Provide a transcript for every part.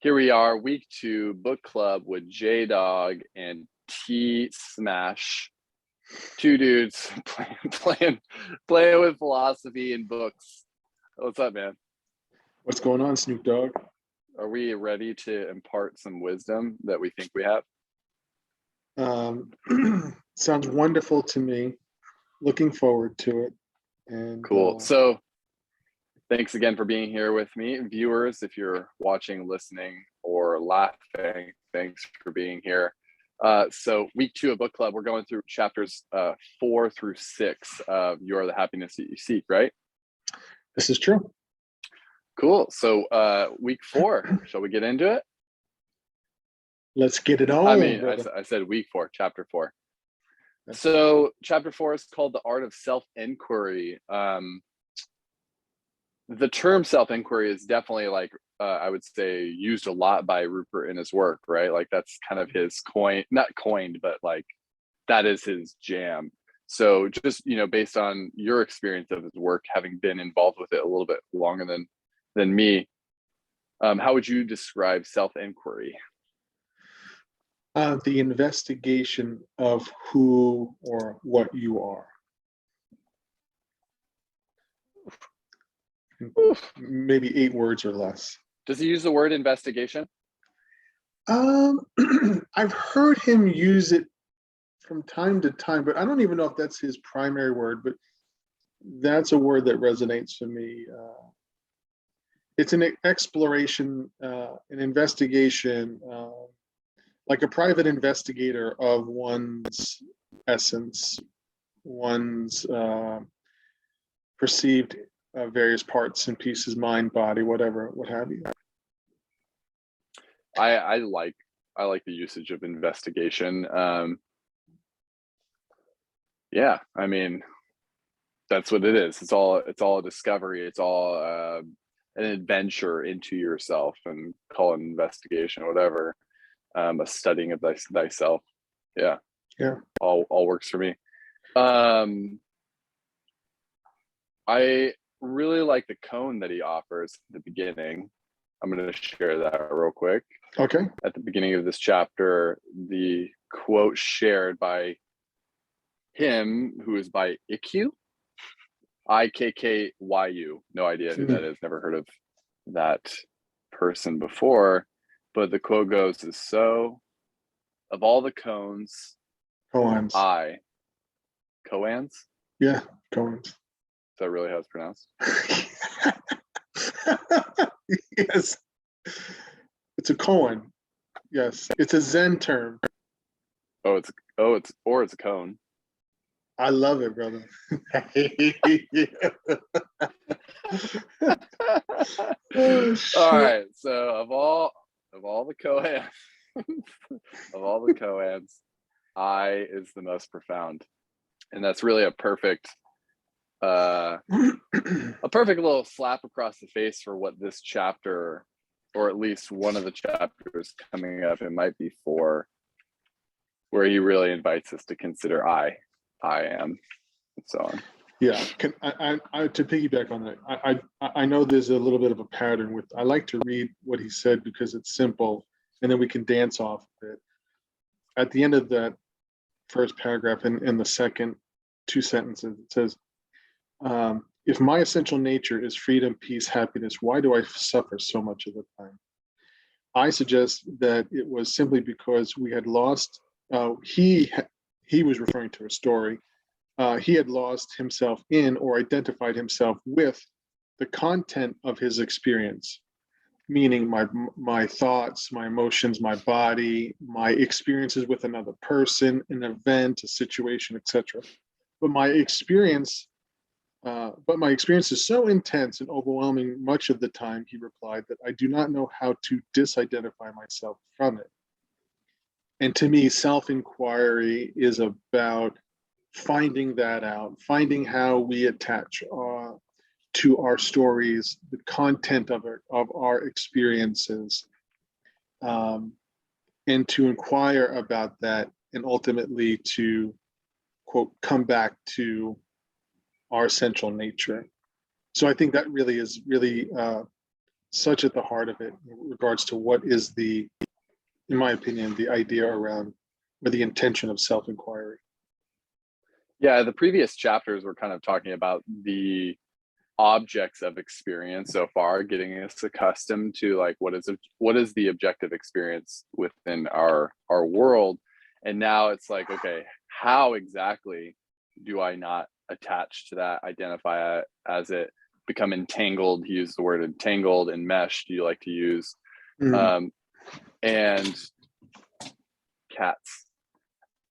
Here we are, week 2, book club with J Dog and T Smash. 2 dudes playing with philosophy and books. What's up, man? What's going on, Snoop Dogg? Are we ready to impart some wisdom that we think we have? Sounds wonderful to me. Looking forward to it. And cool. So thanks again for being here with me. Viewers, if you're watching, listening, or laughing, thanks for being here. So week 2 of book club, we're going through chapters 4 through 6 of You Are the Happiness That You Seek, right? This is true. Cool. So week 4, shall we get into it? Let's get it on. I mean, I said week 4, chapter 4. So chapter 4 is called The Art of Self-Inquiry. The term self-inquiry is definitely I would say used a lot by Rupert in his work, right? Like that's kind of his not coined, but like that is his jam. So just, based on your experience of his work, having been involved with it a little bit longer than me, how would you describe self-inquiry? The investigation of who or what you are. Maybe 8 words or less. Does he use the word investigation? I've heard him use it from time to time, but I don't even know if that's his primary word, but that's a word that resonates for me. It's an exploration, an investigation, like a private investigator of one's essence, one's perceived various parts and pieces, mind, body, whatever, what have you. I like the usage of investigation. Yeah, I mean, that's what it is. It's all a discovery. It's all an adventure into yourself, and call it an investigation, whatever. A studying of thyself. Yeah. All works for me. I really like the cone that he offers at the beginning. I'm going to share that real quick. Okay. At the beginning of this chapter, the quote shared by him, who is by Ikkyu, Ikkyu. No idea who that is. Never heard of that person before. But the quote goes, so of all the cones, Koans. Koans? Yeah, koans. Is that really how it's pronounced? Yes. It's a koan. Yes. It's a Zen term. It's a cone. I love it, brother. All right. So of all the koans, I is the most profound, and that's really a perfect little slap across the face for what this chapter, or at least one of the chapters coming up, it might be 4, where he really invites us to consider I am, and so on. Yeah, I to piggyback on that, I know there's a little bit of a pattern with, I like to read what he said because it's simple, and then we can dance off of it. At the end of that first paragraph, in the second 2 sentences, it says, if my essential nature is freedom, peace, happiness, why do I suffer so much of the time? I suggest that it was simply because we had lost, he was referring to a story, he had lost himself in, or identified himself with, the content of his experience, meaning my thoughts, my emotions, my body, my experiences with another person, an event, a situation, etc. But my experience is so intense and overwhelming much of the time, he replied, that I do not know how to disidentify myself from it. And to me, self-inquiry is about finding that out, finding how we attach to our stories, the content of our experiences, and to inquire about that, and ultimately to, quote, come back to our essential nature. So I think that really is such at the heart of it in regards to what is the, in my opinion, the idea around, or the intention of self-inquiry. Yeah, the previous chapters were kind of talking about the objects of experience so far, getting us accustomed to like what is the objective experience within our world. And now it's like, okay, how exactly do I not attach to that, identify it as it, become entangled? He used the word entangled, enmeshed, you like to use. Mm. And cats.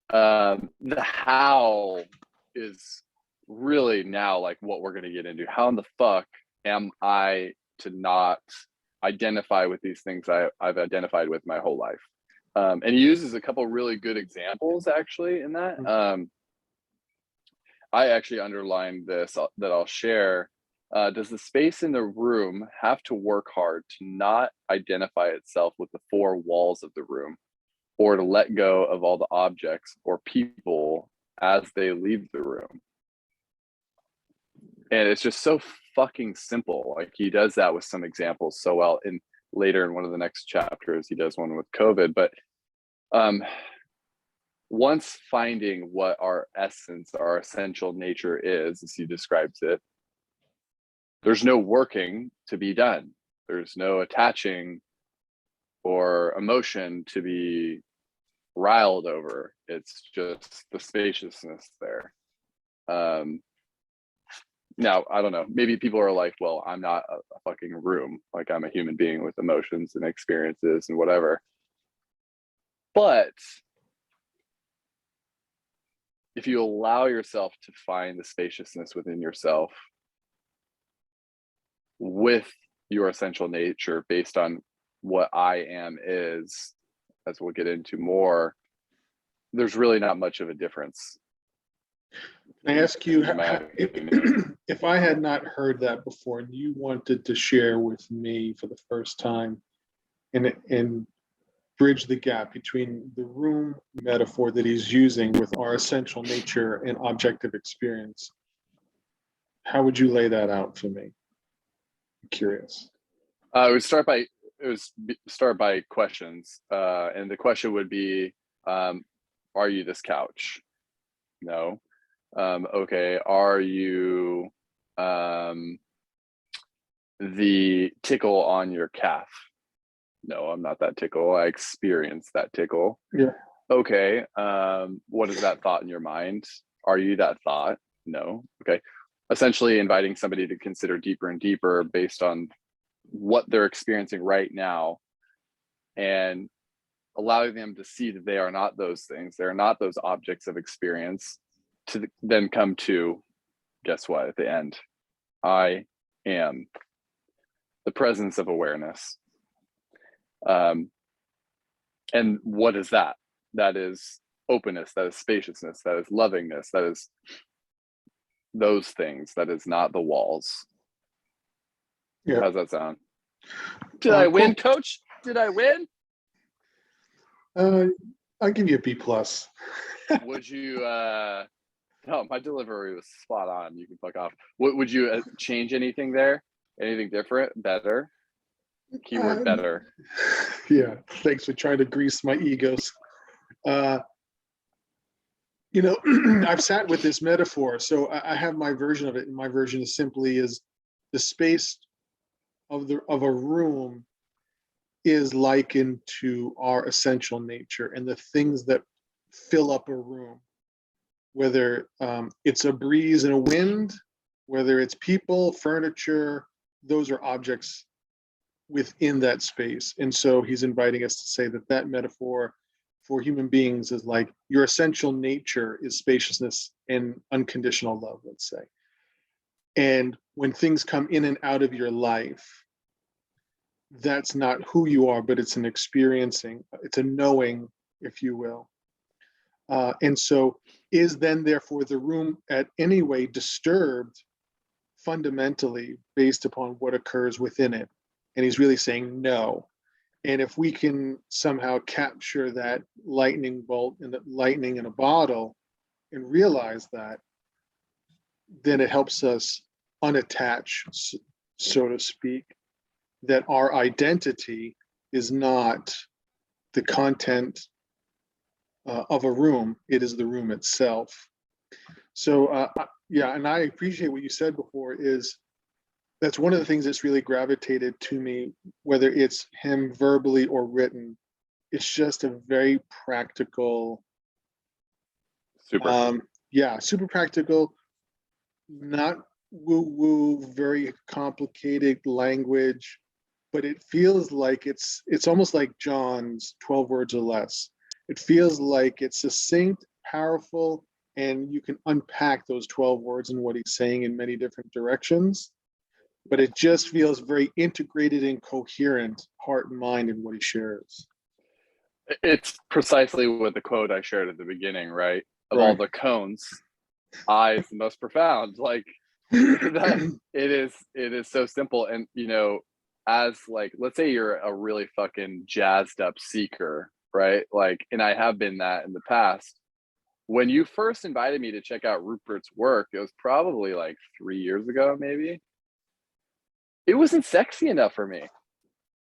The how is really now like what we're going to get into. How in the fuck am I to not identify with these things I've identified with my whole life? And he uses a couple really good examples actually in that. I actually underlined this that I'll share. Does the space in the room have to work hard to not identify itself with the four walls of the room, or to let go of all the objects or people as they leave the room? And it's just so fucking simple. Like he does that with some examples so well. In later in one of the next chapters, he does one with COVID. But once finding what our essence, our essential nature is, as he describes it, there's no working to be done. There's no attaching or emotion to be riled over. It's just the spaciousness there. Now, I don't know, maybe people are like, well, I'm not a fucking room. Like I'm a human being with emotions and experiences and whatever. But if you allow yourself to find the spaciousness within yourself with your essential nature based on what I am is, as we'll get into more, there's really not much of a difference. Can I ask you, if I had not heard that before and you wanted to share with me for the first time and bridge the gap between the room metaphor that he's using with our essential nature and objective experience, how would you lay that out for me? I'm curious. I would start by questions, and the question would be, are you this couch? No. Okay, are you the tickle on your calf? No, I'm not that tickle. I experienced that tickle. Yeah. Okay, what is that thought in your mind? Are you that thought? No. Okay. Essentially inviting somebody to consider deeper and deeper based on what they're experiencing right now, and allowing them to see that they are not those things. They're not those objects of experience, to then come to, guess what, at the end, I am the presence of awareness. And what is that? That is openness, that is spaciousness, that is lovingness, that is those things, that is not the walls. Yeah. How's that sound? Did I win, cool. Coach? Did I win? I'll give you a B plus. Would you no, my delivery was spot on. You can fuck off. Would you change anything there? Anything different? Better? Keyword better. Yeah, thanks for trying to grease my egos. I've sat with this metaphor, so I have my version of it, and my version is simply is the space of a room is likened to our essential nature and the things that fill up a room, whether it's a breeze and a wind, whether it's people, furniture, those are objects within that space. And so he's inviting us to say that metaphor for human beings is like your essential nature is spaciousness and unconditional love, let's say. And when things come in and out of your life, that's not who you are, but it's an experiencing, it's a knowing, if you will. And so is then therefore the room at any way disturbed fundamentally based upon what occurs within it? And he's really saying no. And if we can somehow capture that lightning bolt and the lightning in a bottle and realize that, then it helps us unattach, so to speak, that our identity is not the content of a room, it is the room itself. So yeah, and I appreciate what you said before, is that's one of the things that's really gravitated to me, whether it's him verbally or written. It's just a very practical, Super. yeah, super practical, not woo-woo, very complicated language, but it feels like it's almost like John's 12 words or less. It feels like it's succinct, powerful, and you can unpack those 12 words and what he's saying in many different directions. But it just feels very integrated and coherent, heart and mind, in what he shares. It's precisely what the quote I shared at the beginning, right? Of all Right. the cones, I is the most profound. Like that, it is so simple. And you know, as like, let's say you're a really fucking jazzed up seeker, right? Like, and I have been that in the past. When you first invited me to check out Rupert's work, it was probably like 3 years ago, maybe. It wasn't sexy enough for me.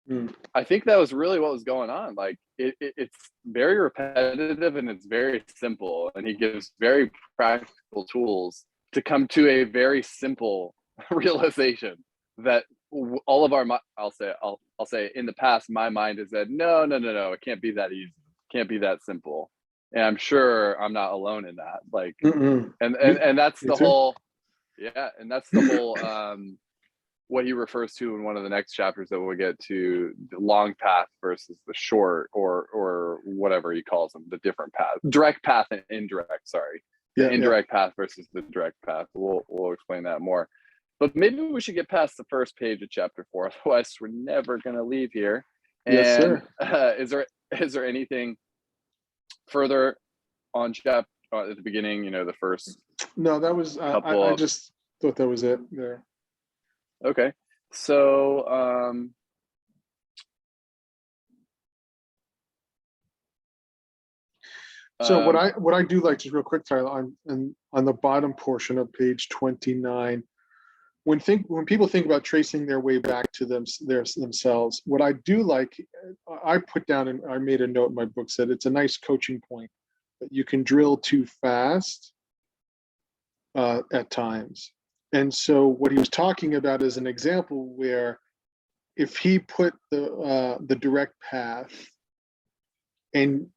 Mm. I think that was really what was going on. Like it's very repetitive and it's very simple, and he gives very practical tools to come to a very simple realization that all of our, I'll say in the past, my mind has said, no, it can't be that easy, can't be that simple, and I'm sure I'm not alone in that. Like, and that's the too. whole, yeah, and that's the whole what he refers to in one of the next chapters that we'll get to, the long path versus the short, or whatever he calls them, the different path, direct path and indirect, sorry. Yeah, The indirect path versus the direct path. We'll explain that more. But maybe we should get past the first page of chapter 4, otherwise we're never going to leave here. Yes, And sir. is there anything further on chapter at the beginning, you know, the first No, that was couple I of, just thought that was it there. okay, so So what I do like, just real quick, Tyler, on the bottom portion of page 29, when people think about tracing their way back to themselves, what I do like, I put down, and I made a note in my book, said it's a nice coaching point, that you can drill too fast at times. And so what he was talking about is an example where if he put the direct path and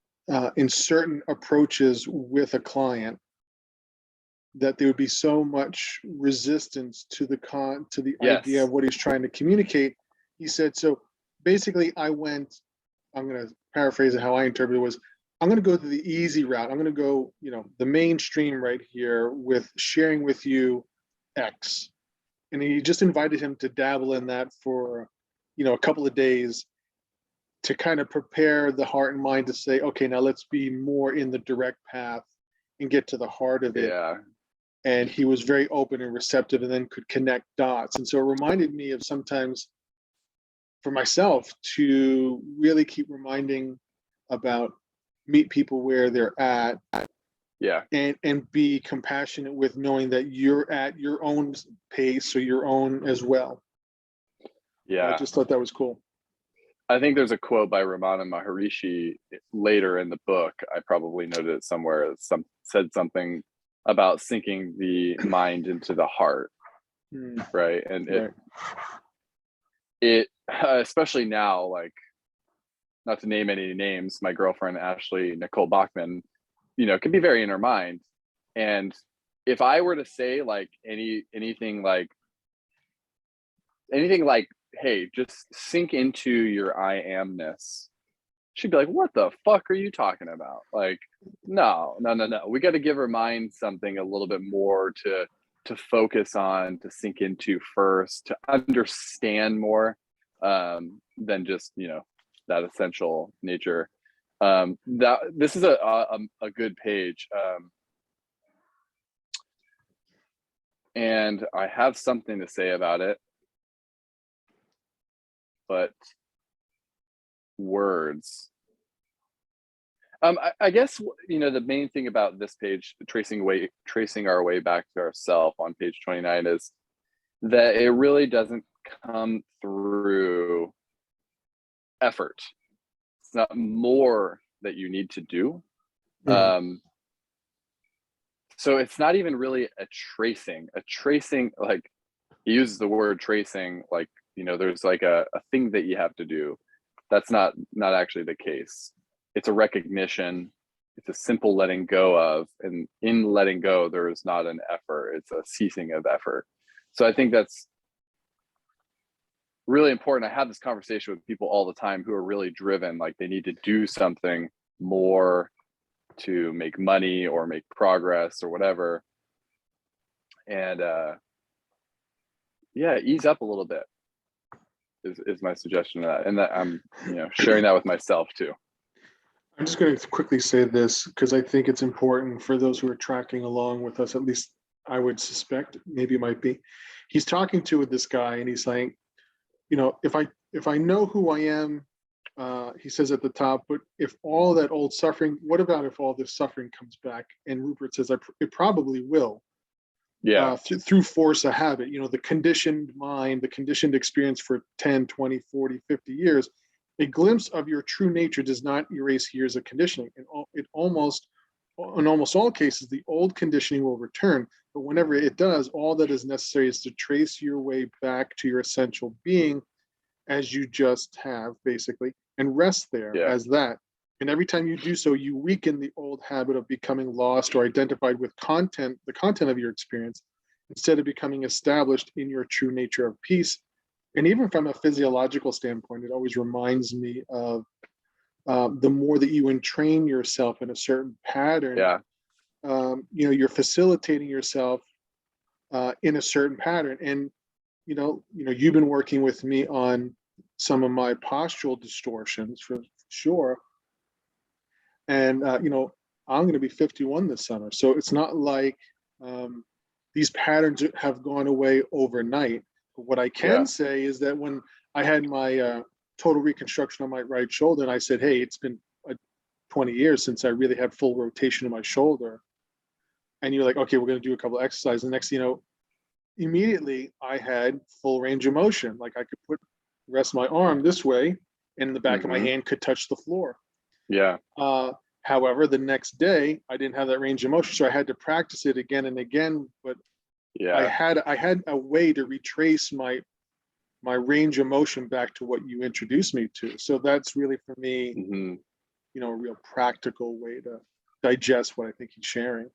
in certain approaches with a client, that there would be so much resistance to the yes, idea of what he's trying to communicate. He said, so basically I'm going to paraphrase it how I interpreted it, was, I'm going to go to the easy route. I'm going to go, the mainstream right here with sharing with you X. And he just invited him to dabble in that for, a couple of days, to kind of prepare the heart and mind to say, okay, now let's be more in the direct path and get to the heart of it. yeah, And he was very open and receptive, and then could connect dots. And so it reminded me of, sometimes for myself, to really keep reminding about, meet people where they're at, yeah, and be compassionate with knowing that you're at your own pace, or your own as well. I yeah. just thought that was cool. I think there's a quote by Ramana Maharishi later in the book. I probably noted it somewhere. Said something about sinking the mind into the heart, right? And right. it especially now, like, not to name any names, my girlfriend Ashley Nicole Bachman, can be very in her mind. And if I were to say like anything like, hey, just sink into your I amness, she'd be like, what the fuck are you talking about? Like, no. We got to give her mind something a little bit more to focus on, to sink into first, to understand more, than just, that essential nature. That this is a good page. And I have something to say about it, but words. I guess, the main thing about this page, tracing our way back to ourself on page 29, is that it really doesn't come through effort. It's not more that you need to do. So it's not even really a tracing, like he uses the word tracing, like, there's like a thing that you have to do. That's not actually the case. It's a recognition. It's a simple letting go of, and in letting go, there is not an effort. It's a ceasing of effort. So I think that's really important. I have this conversation with people all the time who are really driven, like they need to do something more to make money or make progress or whatever. And ease up a little bit is my suggestion to that. And that I'm, sharing that with myself too. I'm just going to quickly say this because I think it's important for those who are tracking along with us, at least I would suspect, maybe it might be. He's talking to this guy and he's saying, if I know who I am, he says at the top, but if all that old suffering, what about if all this suffering comes back? And Rupert says, it probably will. Yeah. Through force of habit, the conditioned mind, the conditioned experience for 10, 20, 40, 50 years, a glimpse of your true nature does not erase years of conditioning. In almost all cases, the old conditioning will return. But whenever it does, all that is necessary is to trace your way back to your essential being as you just have, basically, and rest there as that. And every time you do so, you weaken the old habit of becoming lost or identified with the content of your experience, instead of becoming established in your true nature of peace. And even from a physiological standpoint, it always reminds me of the more that you entrain yourself in a certain pattern, you're facilitating yourself in a certain pattern. And you've been working with me on some of my postural distortions for sure. And I'm going to be 51 this summer, so it's not like these patterns have gone away overnight. But what I can say is that when I had my total reconstruction on my right shoulder, and I said, hey, it's been 20 years since I really had full rotation of my shoulder. And you're like, okay, we're going to do a couple of exercises. And next, immediately I had full range of motion. Like I could rest my arm this way and the back of my hand could touch the floor. Yeah. However, the next day I didn't have that range of motion. So I had to practice it again and again. But I had a way to retrace my range of motion back to what you introduced me to. So that's really for me, a real practical way to digest what I think he's sharing.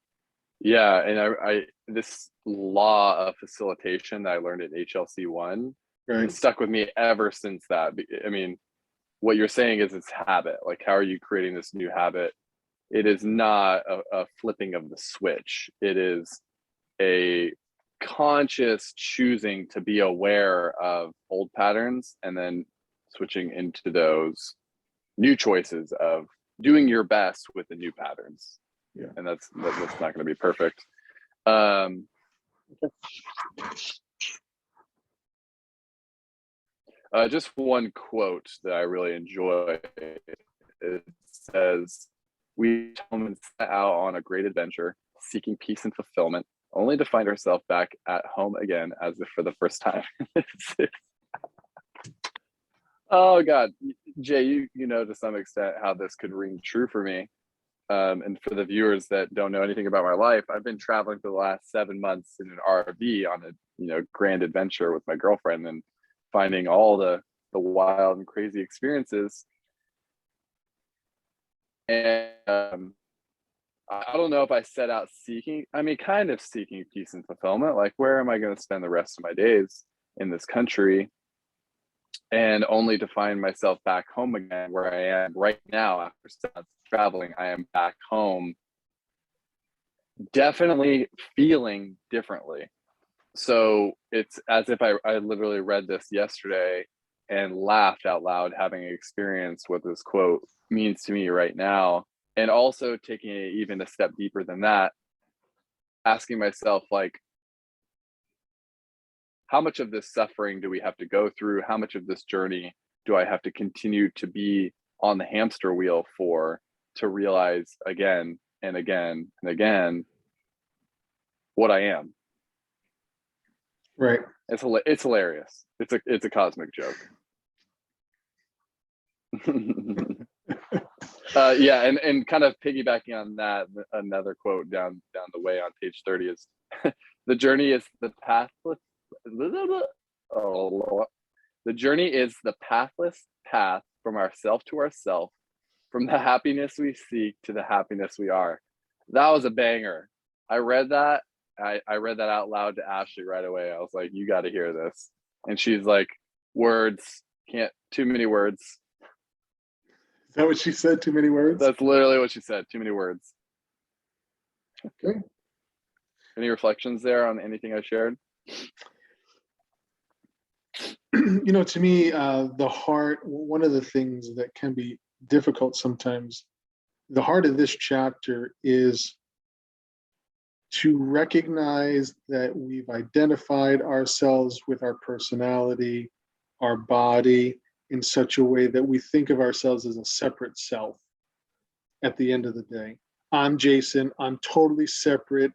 Yeah. And I this law of facilitation that I learned at HLC1 has stuck with me ever since that. I mean, what you're saying is it's habit. Like, how are you creating this new habit? It is not a flipping of the switch. It is a conscious choosing to be aware of old patterns and then switching into those new choices of doing your best with the new patterns. And that's not going to be perfect. Just one quote that I really enjoy. It says, "We set out on a great adventure, seeking peace and fulfillment, only to find ourselves back at home again as if for the first time." Oh God, Jay, you know to some extent how this could ring true for me. And for the viewers that don't know anything about my life, I've been traveling for the last 7 months in an RV on a grand adventure with my girlfriend and finding all the wild and crazy experiences. And I don't know if I set out kind of seeking peace and fulfillment. Like, where am I going to spend the rest of my days in this country? And only to find myself back home again, where I am right now after 7 months of traveling. I am back home, definitely feeling differently. So it's as if I literally read this yesterday and laughed out loud, having experienced what this quote means to me right now. And also taking it even a step deeper than that, asking myself, like, how much of this suffering do we have to go through? How much of this journey do I have to continue to be on the hamster wheel for, to realize again and again and again what I am? Right. It's hilarious. It's a cosmic joke. Yeah, and kind of piggybacking on that, another quote down the way on page 30 is the journey is the pathless. Oh, the journey is the pathless path from ourself to ourself, from the happiness we seek to the happiness we are. That was a banger. I read that. I read that out loud to Ashley right away. I was like, you got to hear this. And she's like, words, can't, too many words. Is that what she said? Too many words? That's literally what she said. Too many words. Okay. Any reflections there on anything I shared? To me, the heart, one of the things that can be difficult sometimes, the heart of this chapter is to recognize that we've identified ourselves with our personality, our body, in such a way that we think of ourselves as a separate self at the end of the day. I'm Jason, I'm totally separate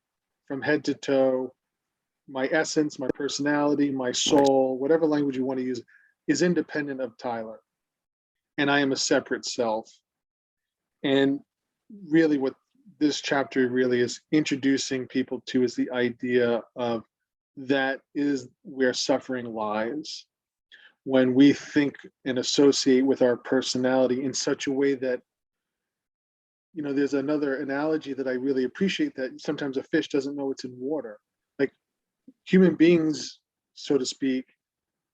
from head to toe. My essence, my personality, my soul, whatever language you want to use, is independent of Tyler. And I am a separate self. And really what this chapter really is introducing people to is the idea of that is where suffering lies. When we think and associate with our personality in such a way that, there's another analogy that I really appreciate, that sometimes a fish doesn't know it's in water. Like human beings, so to speak,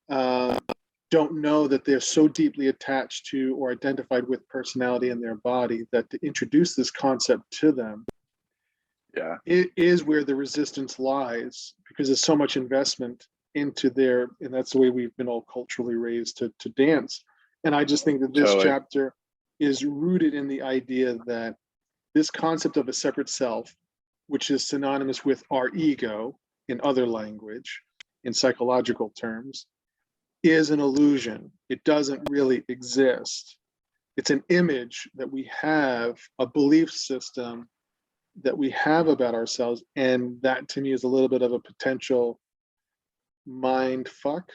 don't know that they're so deeply attached to or identified with personality in their body that to introduce this concept to them, it is where the resistance lies, because there's so much investment into their, and that's the way we've been all culturally raised to dance. And I just think that this chapter is rooted in the idea that this concept of a separate self, which is synonymous with our ego in other language, in psychological terms, is an illusion. It doesn't really exist. It's an image that we have, a belief system that we have about ourselves. And that to me is a little bit of a potential mind fuck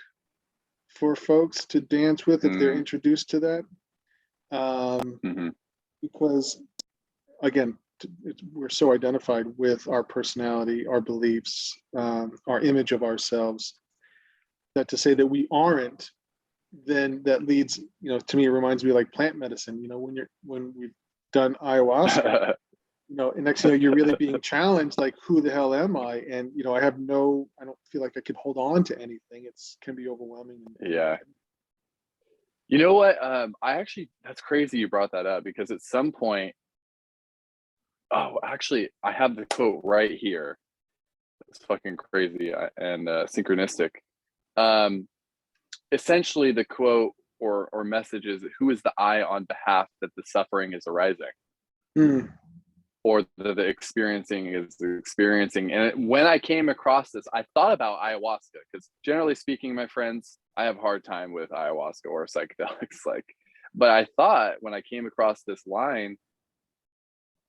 for folks to dance with if they're introduced to that. Because again, we're so identified with our personality, our beliefs, our image of ourselves, that to say that we aren't, then that leads, to me, it reminds me like plant medicine, when we've done ayahuasca, and next thing you're really being challenged, like, who the hell am I? And, I don't feel like I can hold on to anything. Can be overwhelming. Yeah. You know what? That's crazy you brought that up, because at some point, actually, I have the quote right here. It's fucking crazy and synchronistic. Essentially, the quote or message is, who is the I on behalf that the suffering is arising? Or the experiencing is experiencing. And when I came across this, I thought about ayahuasca, because generally speaking, my friends, I have a hard time with ayahuasca or psychedelics. But I thought when I came across this line,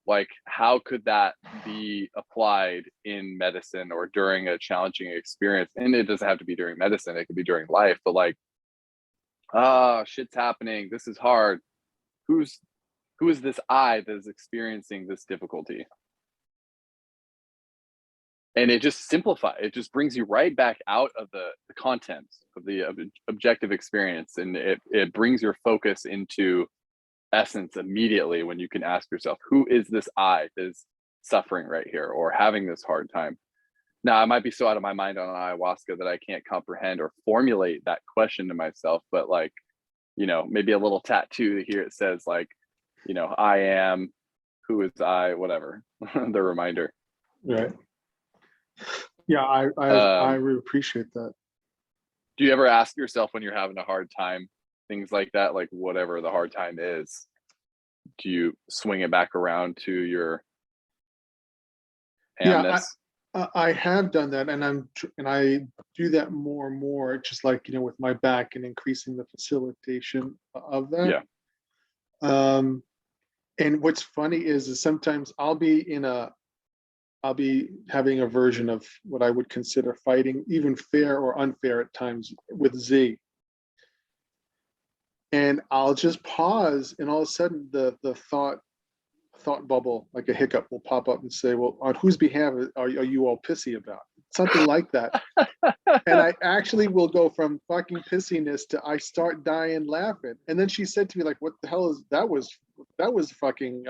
like, how could that be applied in medicine or during a challenging experience? And it doesn't have to be during medicine, it could be during life, but like, shit's happening, this is hard. Who is this I that is experiencing this difficulty? And it just it just brings you right back out of the content of the objective experience. And it brings your focus into essence immediately, when you can ask yourself, who is this I that is suffering right here or having this hard time? Now, I might be so out of my mind on ayahuasca that I can't comprehend or formulate that question to myself, but like, maybe a little tattoo here, it says like, I am, who is I, whatever, the reminder. Right. Yeah, I really appreciate that. Do you ever ask yourself when you're having a hard time, things like that, like whatever the hard time is, do you swing it back around to your amness? I have done that, and I do that more and more, just like, with my back, and increasing the facilitation of that. And what's funny is sometimes I'll be having a version of what I would consider fighting, even fair or unfair at times, with Z. and I'll just pause, and all of a sudden the thought bubble, like a hiccup, will pop up and say, well, on whose behalf are you all pissy about? Something like that. And I actually will go from fucking pissiness to I start dying laughing. And then she said to me, like, what the hell is that? Was fucking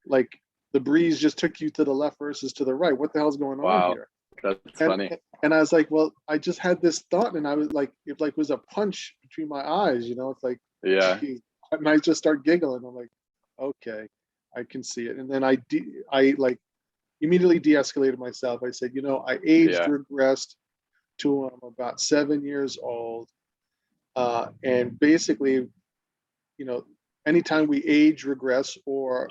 like the breeze just took you to the left versus to the right. What the hell's going on Wow, here? that's funny. And I was like, well, I just had this thought, and I was like, it like was a punch between my eyes, it's like, Yeah, geez. And I just start giggling. I'm like, okay, I can see it. And then I like immediately de-escalated myself. I said, I aged, yeah, regressed to about 7 years old. And basically, anytime we age, regress, or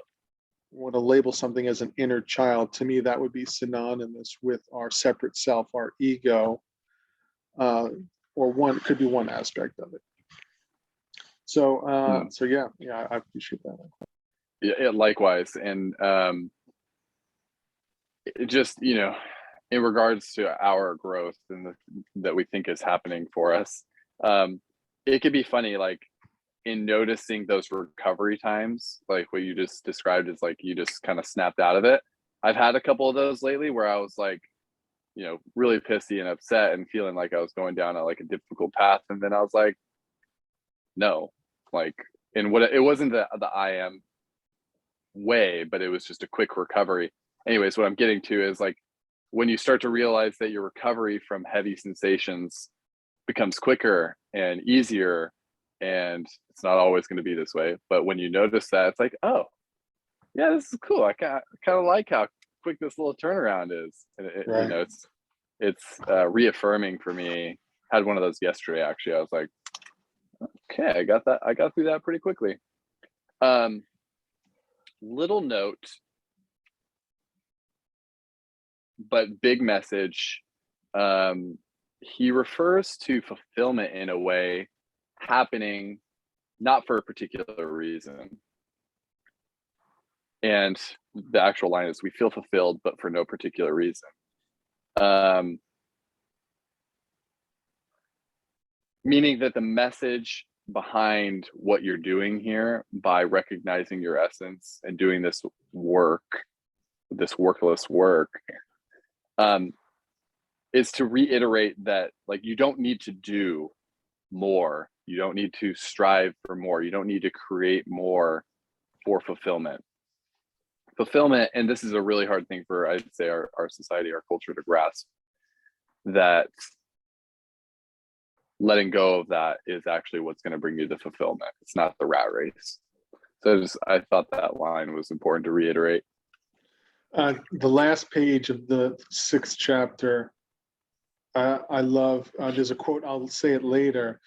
want to label something as an inner child, to me, that would be synonymous with our separate self, our ego, or one could be one aspect of it. So, so yeah, I appreciate that. yeah, likewise. And it just, in regards to our growth and that we think is happening for us, it could be funny, like in noticing those recovery times, like what you just described as like you just kind of snapped out of it. I've had a couple of those lately where I was like, really pissy and upset and feeling like I was going down like a difficult path. And then I was like, no, like, and what it wasn't the I am way, but it was just a quick recovery. Anyways, what I'm getting to is like when you start to realize that your recovery from heavy sensations becomes quicker and easier, and it's not always going to be this way, but when you notice that, it's like, oh yeah, this is cool. I kind of like how quick this little turnaround is. And Right. it's reaffirming for me. I had one of those yesterday, actually. I was like, okay, I got through that pretty quickly. Little note, but big message. He refers to fulfillment in a way happening not for a particular reason. And the actual line is, we feel fulfilled, but for no particular reason. Meaning that the message behind what you're doing here, by recognizing your essence and doing this work, this workless work, is to reiterate that, like, you don't need to do more. You don't need to strive for more. You don't need to create more for fulfillment. Fulfillment, and this is a really hard thing for, I'd say, our society, our culture to grasp, that letting go of that is actually what's going to bring you the fulfillment. It's not the rat race. So I thought that line was important to reiterate. The last page of the 6th chapter, I love, there's a quote, I'll say it later,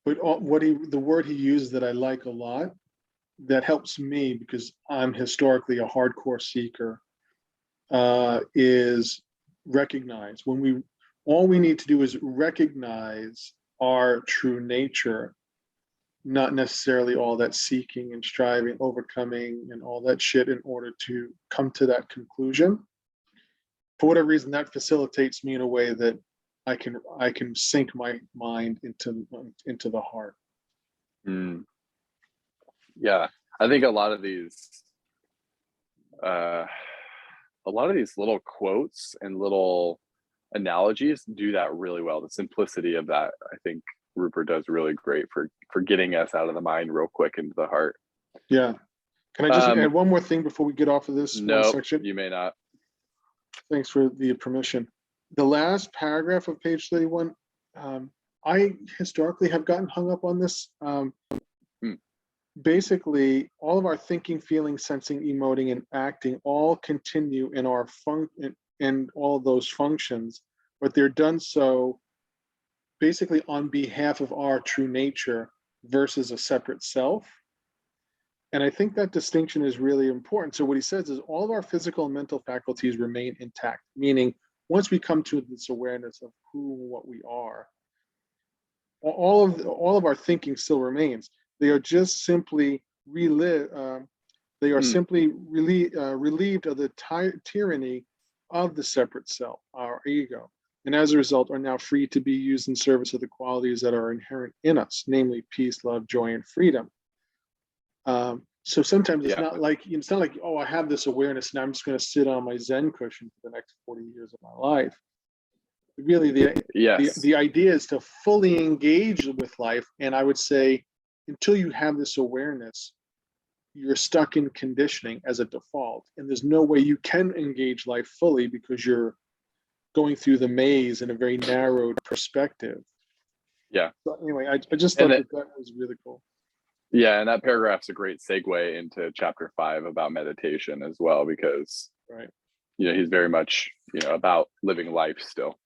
but the word he used that I like a lot, that helps me because I'm historically a hardcore seeker, is recognize. All we need to do is recognize our true nature, not necessarily all that seeking and striving, overcoming and all that shit in order to come to that conclusion. For whatever reason, that facilitates me in a way that I can sink my mind into the heart. Yeah, I think a lot of these little quotes and little analogies do that really well. The simplicity of that, I think Rupert does really great for getting us out of the mind real quick into the heart. Yeah. Can I just add one more thing before we get off of this one section? You may not. Thanks for the permission. The last paragraph of page 31, I historically have gotten hung up on this. Basically, all of our thinking, feeling, sensing, emoting, and acting all continue in our in all of those functions, but they're done so basically on behalf of our true nature versus a separate self. And I think that distinction is really important. So what he says is all of our physical and mental faculties remain intact, meaning once we come to this awareness of who and what we are, all of our thinking still remains. They are just simply relieved of the tyranny of the separate self, our ego. and as a result are now free to be used in service of the qualities that are inherent in us, namely peace, love, joy, and freedom. So sometimes it's Yeah. not like, it's not like, oh, I have this awareness and I'm just going to sit on my Zen cushion for the next 40 years of my life. Really, Yes. the idea is to fully engage with life. And I would say, until you have this awareness, you're stuck in conditioning as a default. And there's no way you can engage life fully because you're going through the maze in a very narrowed perspective. Yeah. So anyway, I just thought that was really cool. Yeah, and that paragraph's a great segue into chapter 5 about meditation as well, because right, he's very much about living life still.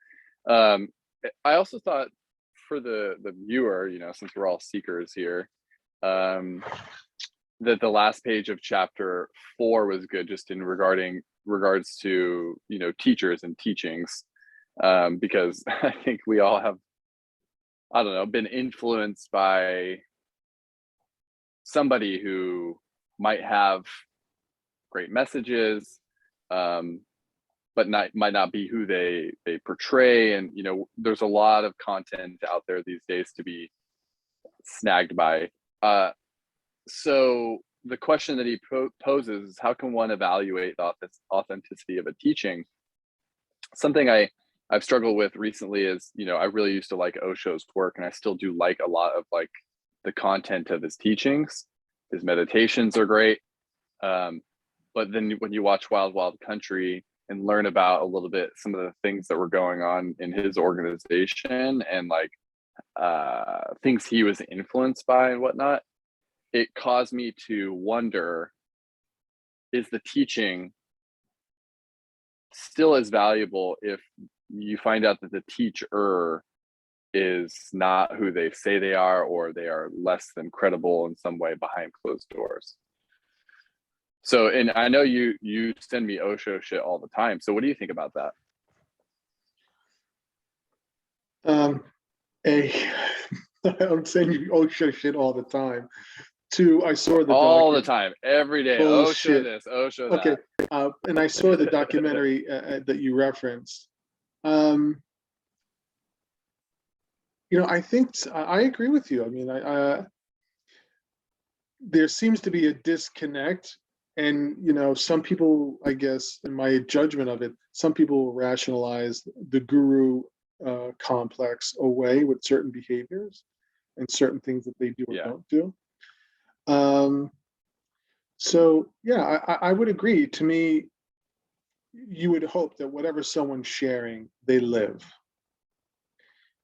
I also thought for the viewer, since we're all seekers here, that the last page of chapter 4 was good, just in regards to teachers and teachings, because I think we all have, I don't know, been influenced by somebody who might have great messages, but might not be who they portray. And there's a lot of content out there these days to be snagged by. So the question that he poses is, how can one evaluate the authenticity of a teaching? Something I've struggled with recently is, I really used to like Osho's work, and I still do like a lot of like the content of his teachings. His meditations are great. But then when you watch Wild Wild Country and learn about a little bit some of the things that were going on in his organization and like things he was influenced by and whatnot, it caused me to wonder, is the teaching still as valuable if you find out that the teacher is not who they say they are, or they are less than credible in some way behind closed doors? So, and I know you send me Osho shit all the time. So what do you think about that? I'm saying you Osho shit all the time. Two, I saw the all the time, every day. Bullshit. Osho this, Osho that. Okay, and I saw the documentary that you referenced. I think I agree with you. I mean, there seems to be a disconnect, and some people, I guess, in my judgment of it, some people rationalize the guru complex away with certain behaviors and certain things that they do or don't do. So yeah, I would agree. To me, you would hope that whatever someone's sharing, they live.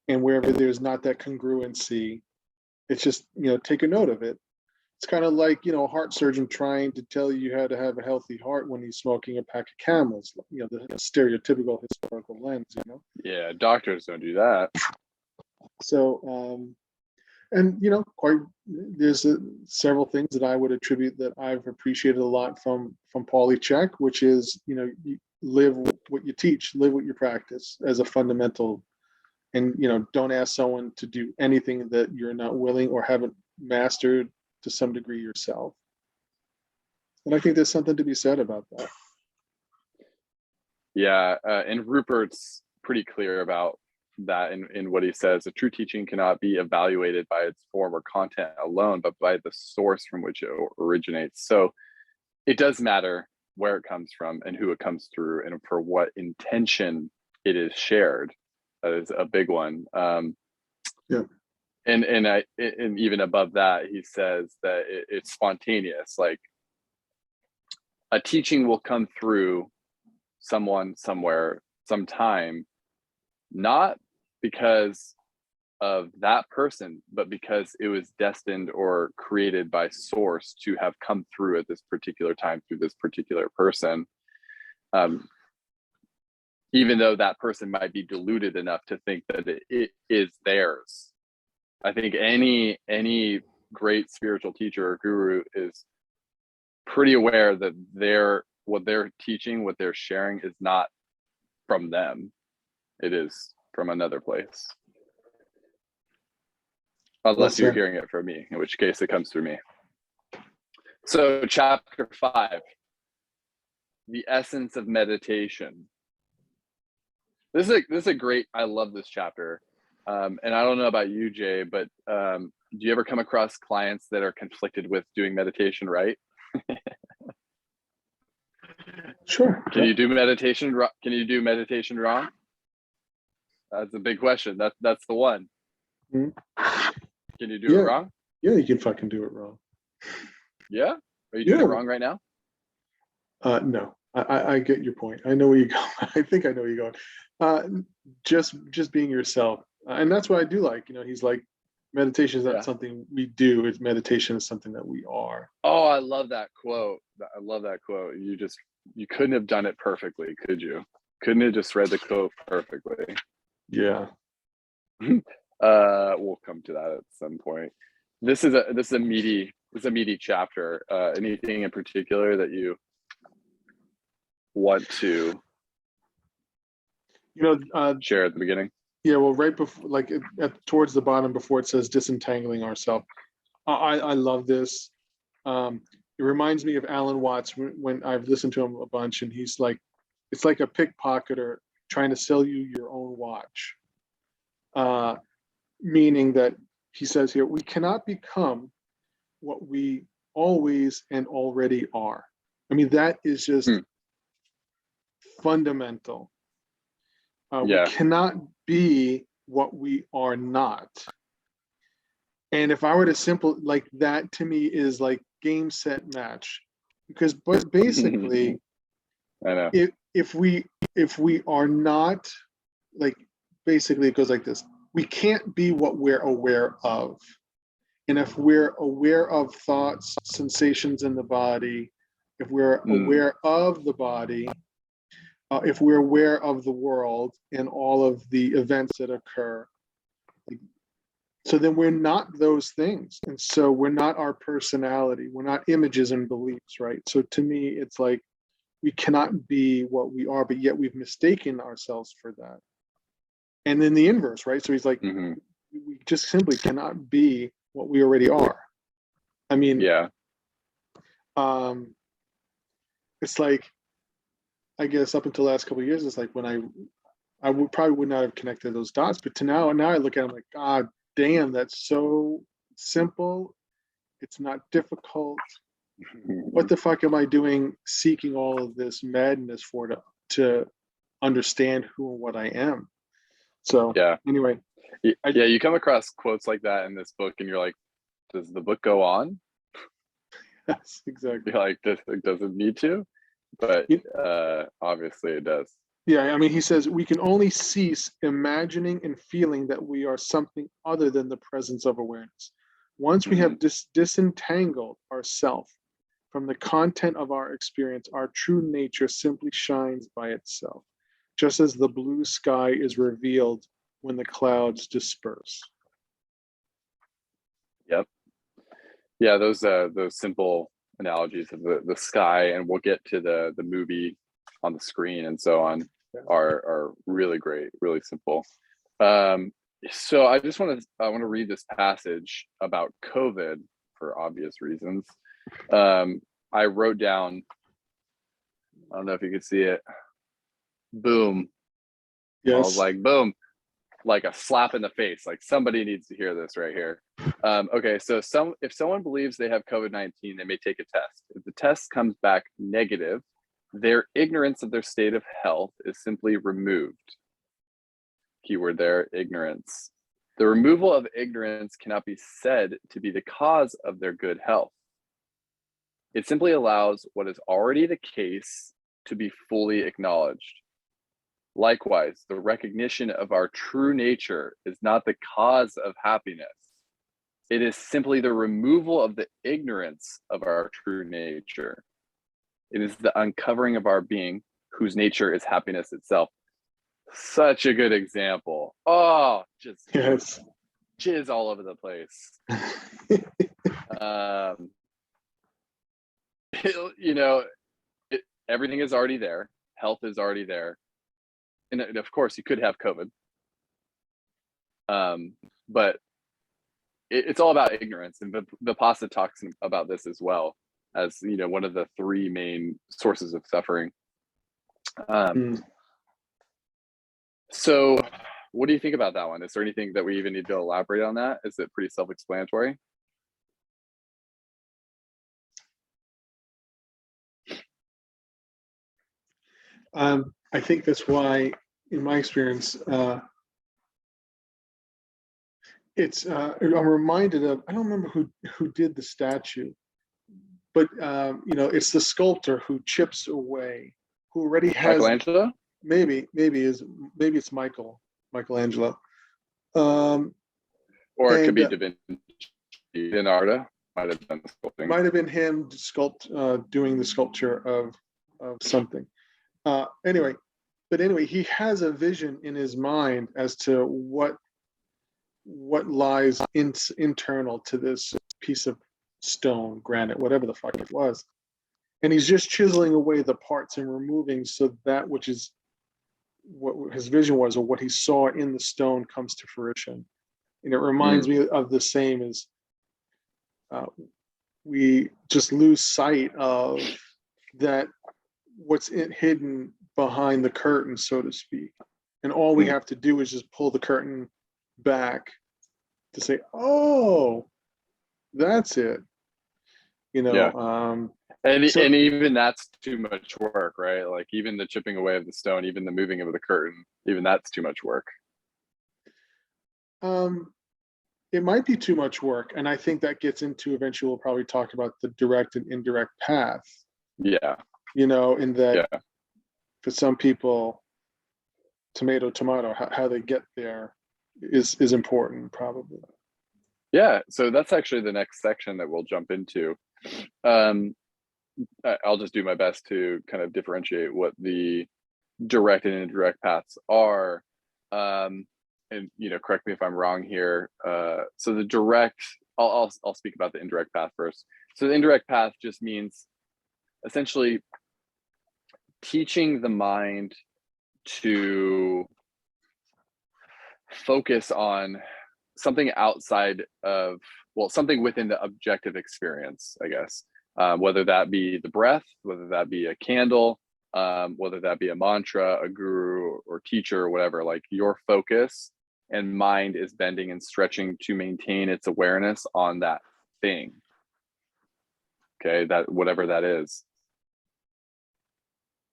And wherever there's not that congruency, it's just, take a note of it. It's kind of like, a heart surgeon trying to tell you how to have a healthy heart when he's smoking a pack of Camels, the stereotypical historical lens, Yeah, doctors don't do that. So, and there's several things that I would attribute that I've appreciated a lot from Paulie Check, which is, you live what you teach, live what you practice as a fundamental, and don't ask someone to do anything that you're not willing or haven't mastered to some degree yourself. And I think there's something to be said about that. Yeah, and Rupert's pretty clear about that in what he says. A true teaching cannot be evaluated by its form or content alone, but by the source from which it originates. So it does matter where it comes from and who it comes through and for what intention it is shared. That is a big one. Yeah. And even above that, he says that it's spontaneous. Like a teaching will come through someone, somewhere, sometime, not because of that person, but because it was destined or created by source to have come through at this particular time through this particular person. Even though that person might be deluded enough to think that it is theirs. I think any great spiritual teacher or guru is pretty aware that what they're teaching, what they're sharing, is not from them. It is from another place. Unless you're hearing it from me, in which case it comes through me. So chapter 5, the essence of meditation. this is a great. I love this chapter, and I don't know about you, Jay, but do you ever come across clients that are conflicted with doing meditation right? Sure. Can you do meditation? Can you do meditation wrong? That's a big question. That's the one. Mhm. Can you do it wrong? Yeah, you can fucking do it wrong. Yeah. Are you doing it wrong right now? No, I get your point. I know where you're going. I think I know where you're going. Just being yourself, and that's what I do like. He's like, meditation is not something we do. It's meditation is something that we are. Oh, I love that quote. I love that quote. You couldn't have done it perfectly, could you? Couldn't have just read the quote perfectly. Yeah. We'll come to that at some point. This is a meaty chapter. Anything in particular that you want to share at the beginning? Yeah, well, right before, like towards the bottom, before it says disentangling ourselves, I love this. It reminds me of Alan Watts when I've listened to him a bunch, and he's like, it's like a pickpocketer trying to sell you your own watch. Meaning that he says here, we cannot become what we always and already are. I mean, that is just fundamental. We cannot be what we are not. And if I were to simple, like, that to me is like game, set, match. Because basically, I know. if we are not, like, basically it goes like this: we can't be what we're aware of. And if we're aware of thoughts, sensations in the body, if we're aware of the body, if we're aware of the world and all of the events that occur, so then we're not those things. And so we're not our personality. We're not images and beliefs, right? So to me, it's like we cannot be what we are, but yet we've mistaken ourselves for that. And then the inverse, right? So he's like, we just simply cannot be what we already are. I mean, it's like, I guess up until the last couple of years, it's like when I probably would not have connected those dots, but now I look at it, I'm like, God damn, that's so simple. It's not difficult. What the fuck am I doing seeking all of this madness for to understand who and what I am? So anyway. You come across quotes like that in this book and you're like, does the book go on? Yes, exactly. You're like, does it need to? But obviously it does. Yeah, I mean, he says we can only cease imagining and feeling that we are something other than the presence of awareness. Once we have disentangled ourselves from the content of our experience, our true nature simply shines by itself, just as the blue sky is revealed when the clouds disperse. Yep. Yeah, those simple analogies of the sky, and we'll get to the movie on the screen and so on, are really great, really simple. So I want to read this passage about COVID for obvious reasons. I wrote down, I don't know if you could see it. Boom. Yes. I was like, boom, like a slap in the face. Like, somebody needs to hear this right here. Okay, so if someone believes they have COVID-19, they may take a test. If the test comes back negative, their ignorance of their state of health is simply removed. Keyword there, ignorance. The removal of ignorance cannot be said to be the cause of their good health. It simply allows what is already the case to be fully acknowledged. Likewise, the recognition of our true nature is not the cause of happiness. It is simply the removal of the ignorance of our true nature. It is the uncovering of our being, whose nature is happiness itself. Such a good example. Oh, just jizz all over the place. Everything is already there. Health is already there. And of course, you could have COVID. But it's all about ignorance. And Vipassana talks about this as well as, one of the three main sources of suffering. So what do you think about that one? Is there anything that we even need to elaborate on that? Is it pretty self-explanatory? I think that's why, in my experience, I'm reminded of, I don't remember who did the statue, but it's the sculptor who chips away, who already has, Michelangelo? maybe it's Michelangelo. Or it could And be Da Vinci, Leonardo might have done the sculpting. might have been him doing the sculpture of something. Anyway, he has a vision in his mind as to what lies internal to this piece of stone, granite, whatever the fuck it was. And he's just chiseling away the parts and removing, so that which is what his vision was, or what he saw in the stone, comes to fruition. And it reminds me of the same as we just lose sight of that, what's hidden behind the curtain, so to speak. And all we have to do is just pull the curtain back to say, oh, that's it. And even that's too much work, right? Like even the chipping away of the stone, even the moving of the curtain, even that's too much work. It might be too much work. And I think that gets into, eventually we'll probably talk about the direct and indirect path. Yeah. In that for some people, tomato, how they get there is important, probably. Yeah, so that's actually the next section that we'll jump into. I'll just do my best to kind of differentiate what the direct and indirect paths are. And correct me if I'm wrong here. So the direct, I'll speak about the indirect path first. So the indirect path just means essentially teaching the mind to focus on something outside of, something within the objective experience, I guess. Whether that be the breath, whether that be a candle, whether that be a mantra, a guru or teacher or whatever, like your focus and mind is bending and stretching to maintain its awareness on that thing. Okay, that whatever that is.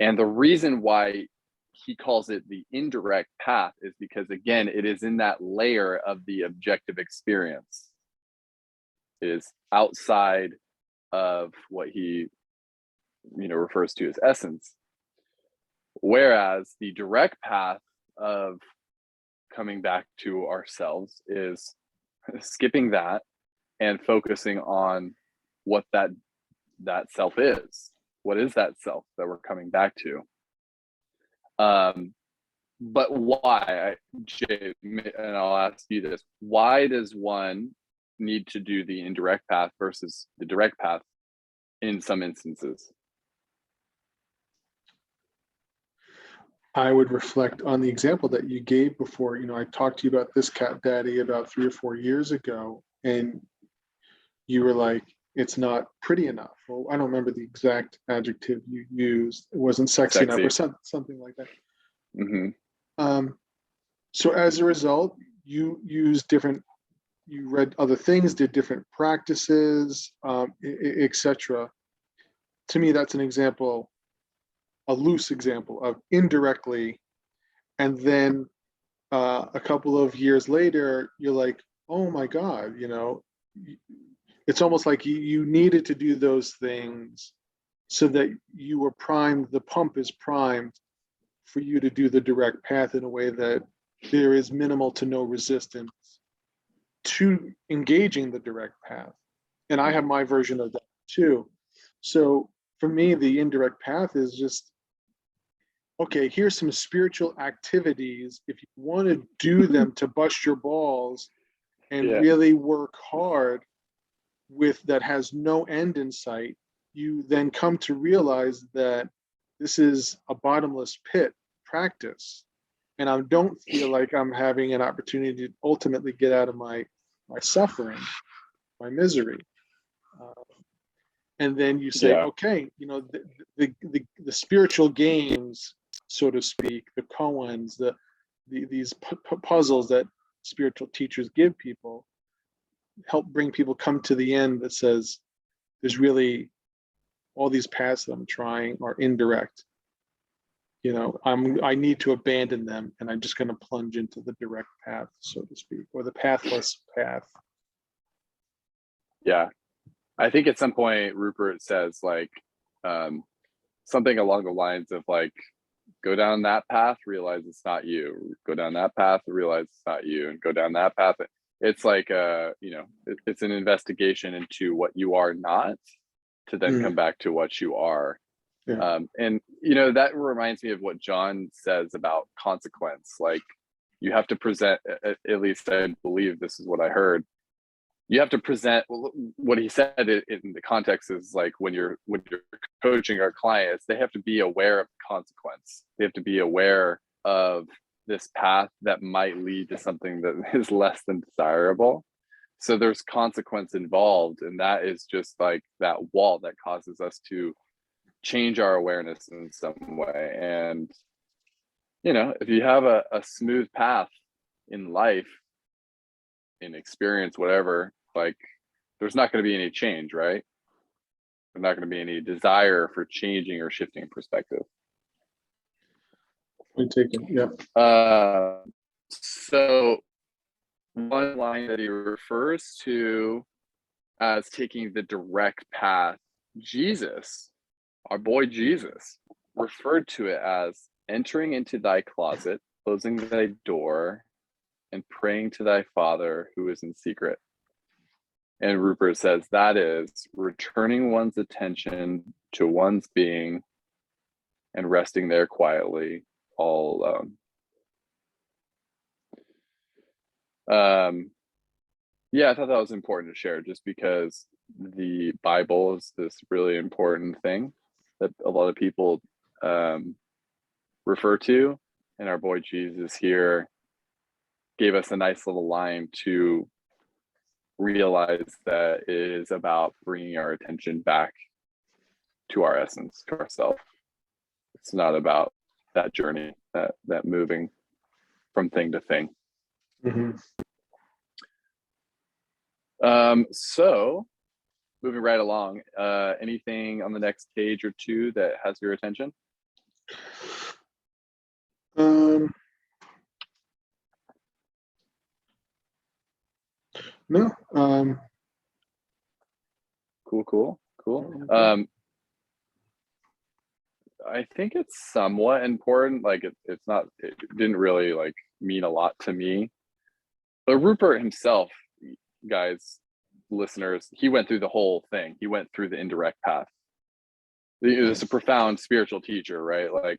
And the reason why he calls it the indirect path is because, again, it is in that layer of the objective experience. It is outside of what he refers to as essence. Whereas the direct path of coming back to ourselves is skipping that and focusing on what that self is. What is that self that we're coming back to? But why, Jay, and I'll ask you this, why does one need to do the indirect path versus the direct path in some instances? I would reflect on the example that you gave before. I talked to you about this cat daddy about 3 or 4 years ago, and you were like, it's not pretty enough. Well, I don't remember the exact adjective you used. It wasn't sexy enough or something like that. So as a result, you read other things, did different practices, etc. To me, that's an example, a loose example of indirectly. And then a couple of years later, you're like, oh my God, it's almost like you needed to do those things so that you were primed, the pump is primed for you to do the direct path in a way that there is minimal to no resistance to engaging the direct path. And I have my version of that too. So for me, the indirect path is just, okay, here's some spiritual activities. If you want to do them to bust your balls and really work hard with that has no end in sight, you then come to realize that this is a bottomless pit practice. And I don't feel like I'm having an opportunity to ultimately get out of my suffering, my misery. And then you say, okay, the spiritual games, so to speak, the koans, these puzzles that spiritual teachers give people help bring people come to the end that says there's really all these paths that I'm trying are indirect. I need to abandon them, and I'm just going to plunge into the direct path, so to speak, or the pathless path. Yeah. I think at some point Rupert says like something along the lines of like, go down that path, realize it's not you. Go down that path, realize it's not you, and go down that path. It's like it's an investigation into what you are not, to then come back to what you are. Yeah. And that reminds me of what John says about consequence. Like, you have to present, at least I believe this is what I heard, you have to present what he said in the context is like, when you're coaching our clients, they have to be aware of the consequence. They have to be aware of this path that might lead to something that is less than desirable. So there's consequence involved, and that is just like that wall that causes us to change our awareness in some way. And if you have a smooth path in life, in experience, whatever, like, there's not going to be any change, right? There's not going to be any desire for changing or shifting perspective. Point taken. Yeah. So one line that he refers to as taking the direct path, Jesus, our boy Jesus, referred to it as entering into thy closet, closing thy door, and praying to thy Father who is in secret. And Rupert says that is returning one's attention to one's being and resting there quietly, all alone. Yeah, I thought that was important to share, just because the Bible is this really important thing that a lot of people refer to, and our boy Jesus here gave us a nice little line to realize that it is about bringing our attention back to our essence, to ourself. It's not about that journey, that moving from thing to thing. Mm-hmm. So moving right along, anything on the next page or two that has your attention? No. Cool. Okay. I think it's somewhat important. Like, it didn't really like mean a lot to me, but Rupert himself, guys, listeners, he went through the whole thing. He went through the indirect path. It's a profound spiritual teacher, right? Like,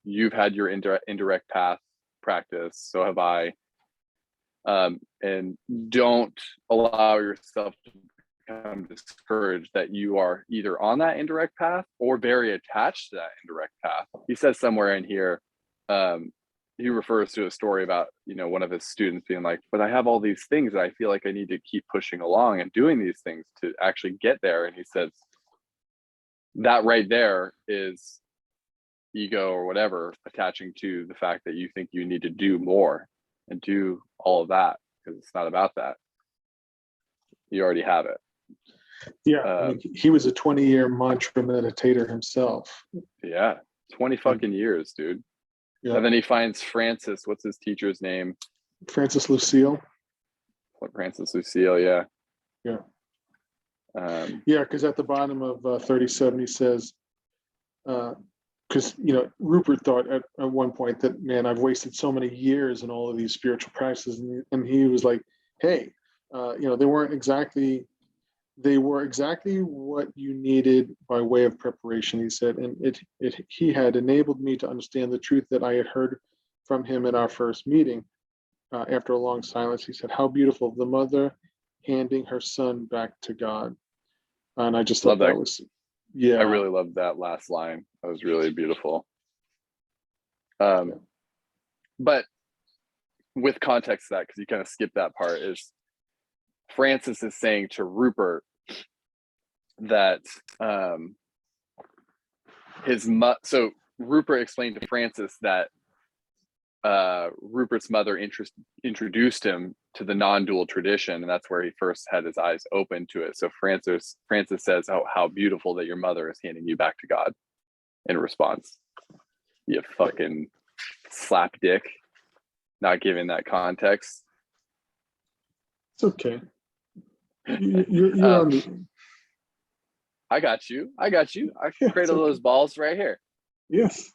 you've had your indirect path practice, so have I. And don't allow yourself to become discouraged that you are either on that indirect path or very attached to that indirect path. He says somewhere in here, he refers to a story about, one of his students being like, but I have all these things that I feel like I need to keep pushing along and doing these things to actually get there. And he says that right there is ego or whatever attaching to the fact that you think you need to do more and do all of that, because it's not about that. You already have it. Yeah, he was a 20-year mantra meditator himself. Yeah, 20 fucking years, dude. Yeah. And then he finds Francis. What's his teacher's name? Francis Lucille. Francis Lucille, yeah. Yeah. Yeah, because at the bottom of 37, he says, because Rupert thought at one point that, man, I've wasted so many years in all of these spiritual practices, and he was like, hey, they were exactly what you needed by way of preparation, he said, and he had enabled me to understand the truth that I had heard from him in our first meeting. After a long silence, he said, how beautiful, the mother handing her son back to God. And I just thought that was, yeah. I really loved that last line. That was really beautiful. But with context to that, because you kind of skipped that part, is Francis is saying to Rupert that so Rupert explained to Francis that Rupert's mother introduced him to the non-dual tradition, and that's where he first had his eyes open to it. So Francis says, "Oh, how beautiful that your mother is handing you back to God." In response, you fucking slap dick, not giving that context. It's okay. You're on the. I got you. I Yeah, cradle those balls right here. Yes.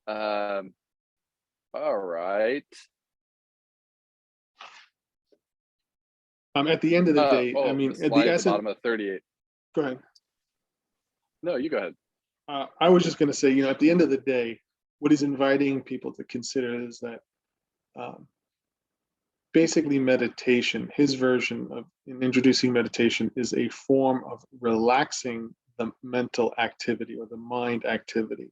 All right. At the end of the day, I mean, this at line the at the essence. bottom of 38. Go ahead. No, you go ahead. I was just going to say, at the end of the day, what he's inviting people to consider is that basically meditation, his version of introducing meditation, is a form of relaxing the mental activity or the mind activity.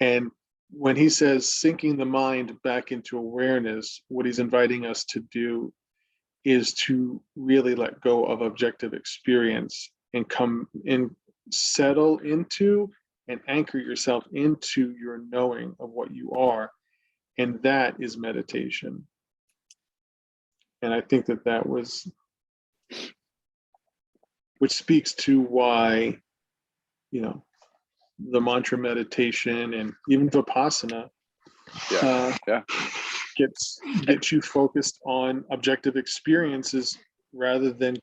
And when he says sinking the mind back into awareness, what he's inviting us to do is to really let go of objective experience and come in, settle into and anchor yourself into your knowing of what you are. And that is meditation. And I think that was, which speaks to why, the mantra meditation and even Vipassana gets you focused on objective experiences rather than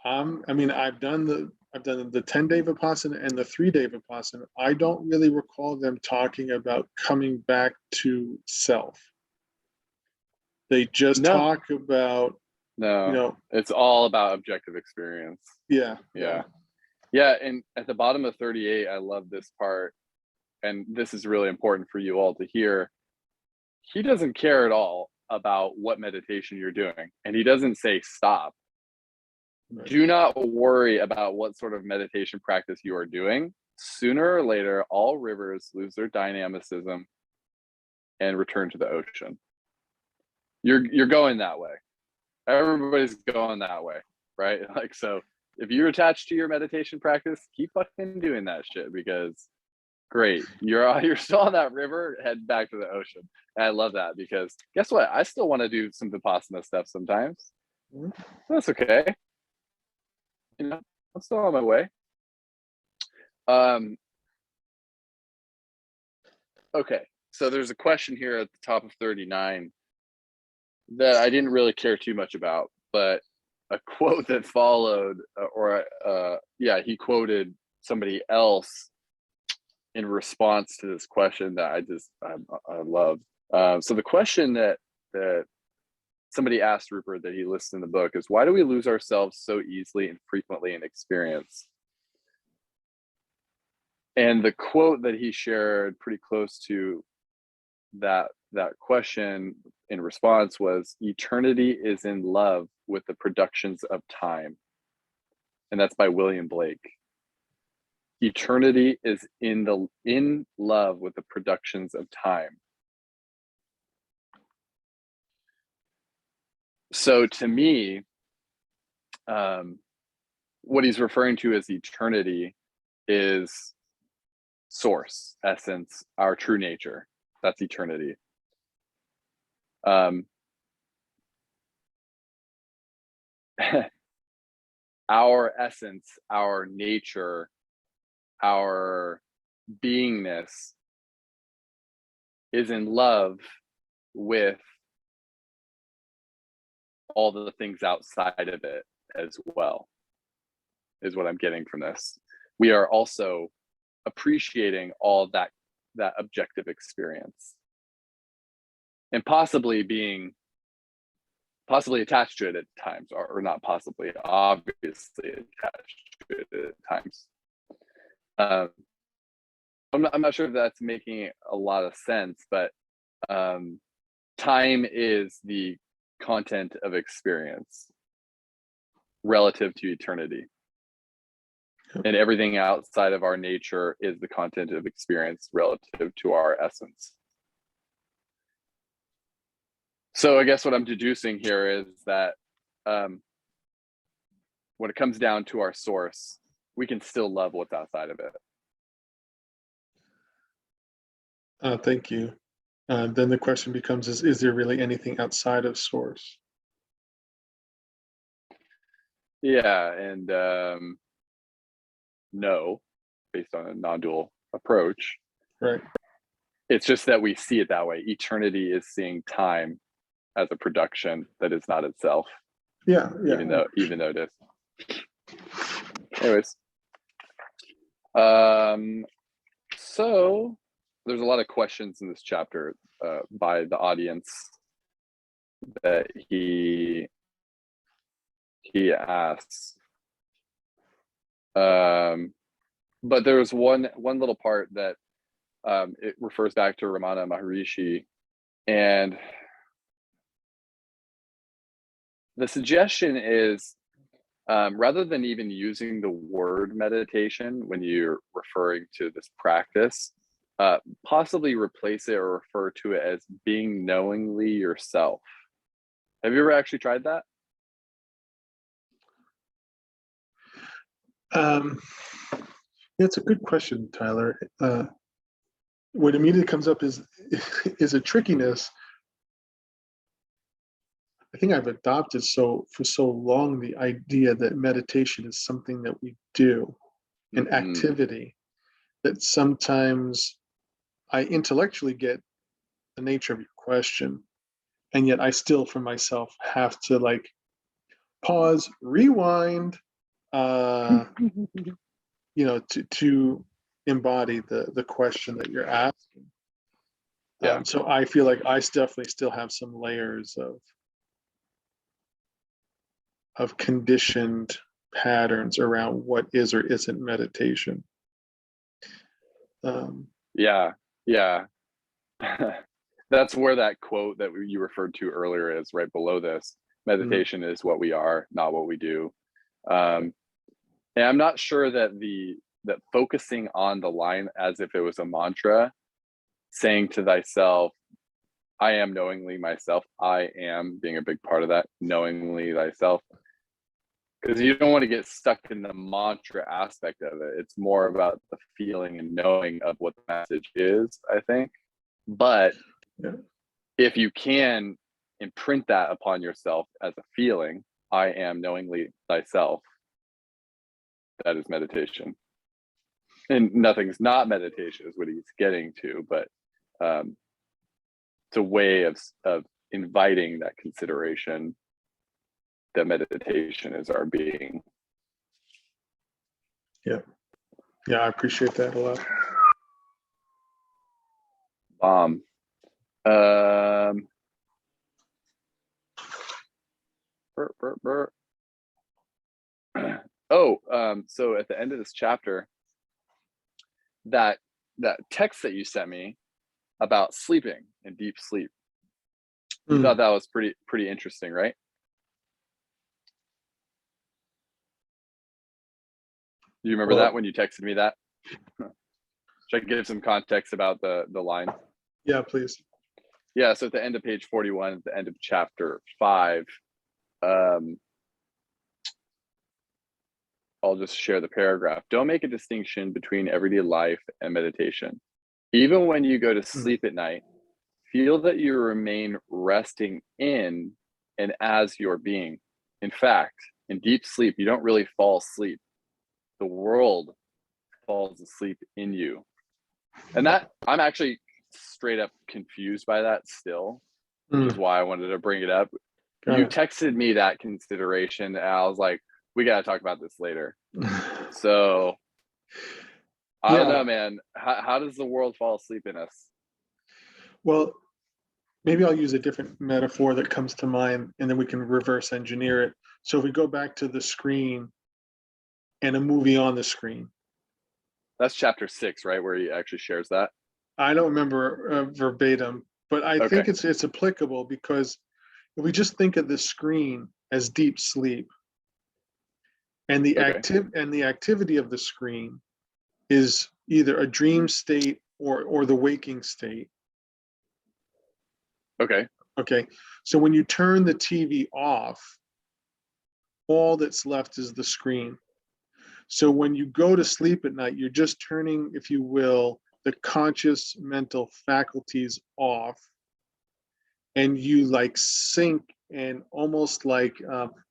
I've done the 10-day Vipassana and the 3-day Vipassana. I don't really recall them talking about coming back to self. They just talk about it's all about objective experience. Yeah. And at the bottom of 38, I love this part, and this is really important for you all to hear. He doesn't care at all about what meditation you're doing, and he doesn't say stop. Right. Do not worry about what sort of meditation practice you are doing. Sooner or later, all rivers lose their dynamicism and return to the ocean. You're going that way. Everybody's going that way, right? Like, so if you're attached to your meditation practice, keep fucking doing that shit, because great, you're still on that river, head back to the ocean. And I love that, because guess what? I still want to do some Vipassana stuff sometimes. That's okay. I'm still on my way. Okay, so there's a question here at the top of 39 that I didn't really care too much about, but a quote that followed, he quoted somebody else in response to this question that I love. So the question that somebody asked Rupert that he lists in the book is, why do we lose ourselves so easily and frequently in experience? And the quote that he shared pretty close to that question in response was, eternity is in love with the productions of time. And that's by William Blake. Eternity is in love with the productions of time. So to me, what he's referring to as eternity is source, essence, our true nature. That's eternity. Our essence, our nature, our beingness is in love with all the things outside of it as well, is what I'm getting from this. We are also appreciating all that objective experience, and possibly attached to it at times, or not possibly, obviously attached to it at times. I'm not sure if that's making a lot of sense, but time is the content of experience relative to eternity. And everything outside of our nature is the content of experience relative to our essence. So I guess what I'm deducing here is that when it comes down to our source, we can still love what's outside of it. Thank you. Then the question becomes, is there really anything outside of source? Yeah, and no, based on a non-dual approach. Right. It's just that we see it that way. Eternity is seeing time as a production that is not itself. Yeah. Even though it is. Anyways. So there's a lot of questions in this chapter by the audience that he asks. But there's one little part that it refers back to Ramana Maharishi, and the suggestion is rather than even using the word meditation when you're referring to this practice, possibly replace it or refer to it as being knowingly yourself. Have you ever actually tried that? It's a good question, Tyler. What immediately comes up is a trickiness. I think I've adopted for so long the idea that meditation is something that we do, an activity, that sometimes I intellectually get the nature of your question, and yet I still for myself have to like pause, rewind, to embody the question that you're asking. Yeah. So I feel like I definitely still have some layers of conditioned patterns around what is or isn't meditation. Yeah. That's where that quote that you referred to earlier is, right below this. Meditation is what we are, not what we do. And I'm not sure that that focusing on the line as if it was a mantra, saying to thyself, I am knowingly myself, I am being a big part of that, knowingly thyself. Because you don't want to get stuck in the mantra aspect of it. It's more about the feeling and knowing of what the message is, I think. But if you can imprint that upon yourself as a feeling, I am knowingly thyself, that is meditation. And nothing's not meditation is what he's getting to, but it's a way of inviting that consideration that meditation is our being. Yeah, I appreciate that a lot. So at the end of this chapter, that text that you sent me about sleeping and deep sleep, you thought that was pretty interesting, right? Do you remember that when you texted me that? Should I give some context about the line? Yeah, please. Yeah, so at the end of page 41, at the end of chapter 5, I'll just share the paragraph. Don't make a distinction between everyday life and meditation. Even when you go to sleep at night, feel that you remain resting in and as your being. In fact, in deep sleep, you don't really fall asleep. The world falls asleep in you. And that, I'm actually straight up confused by that still, which is why I wanted to bring it up. You texted me that consideration, and I was like, we got to talk about this later. So I don't know, man. How does the world fall asleep in us? Well, maybe I'll use a different metaphor that comes to mind, and then we can reverse engineer it. So if we go back to the screen and a movie on the screen. That's chapter 6, right? Where he actually shares that. I don't remember verbatim, but I think it's applicable, because if we just think of the screen as deep sleep, and the activity of the screen is either a dream state or the waking state. Okay. So when you turn the TV off, all that's left is the screen. So when you go to sleep at night, you're just turning, if you will, the conscious mental faculties off, and you like sink, and almost like